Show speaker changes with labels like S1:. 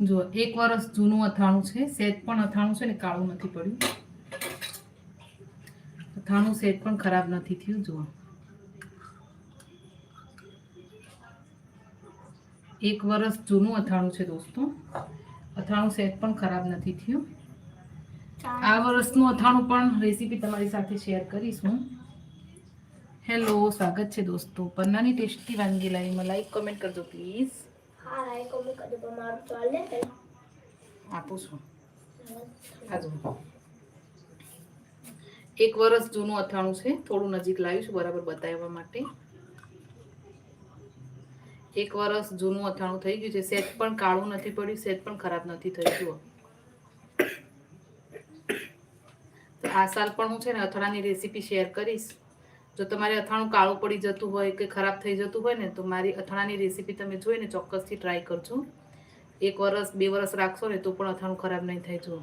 S1: જો 1 વર્ષ જૂનું અથાણું છે, સેજ પણ અથાણું છે ને કાળું નથી પડ્યું, અથાણું સેજ પણ ખરાબ નથી થયું. જુઓ 1 વર્ષ જૂનું અથાણું છે દોસ્તો, અથાણું સેજ પણ ખરાબ નથી થયું. આ વર્ષનું અથાણું પણ રેસીપી તમારી સાથે શેર કરીશું. હેલો, સ્વાગત છે દોસ્તો. પન્નાની ટેસ્ટી વાનગી લાઈવમાં લાઈક કમેન્ટ કરજો પ્લીઝ.
S2: હા લાઈક કમેન્ટ કરજો, પણ મારું ચાલે ને
S1: આપું છું. આ જુઓ 1 વર્ષ જૂનું અથાણું છે, થોડું નજીક લાવ્યું છું બરાબર બતાવવા માટે. 1 વર્ષ જૂનું અથાણું થઈ ગયું છે, સેજ પણ કાળું નથી પડ્યું, સેજ પણ ખરાબ નથી થયું. જુઓ આ સાલ પણ હું છે ને અથાણાની રેસીપી શેર કરીશ. જો તમારે અથાણું કાળું પડી જતું હોય કે ખરાબ થઈ જતું હોય ને, તો મારી અથાણાની રેસીપી તમે જોઈને ચોક્કસથી ટ્રાય કરજો. 1 વર્ષ 2 વર્ષ રાખશો ને તો પણ અથાણું ખરાબ નહીં થાય. જુઓ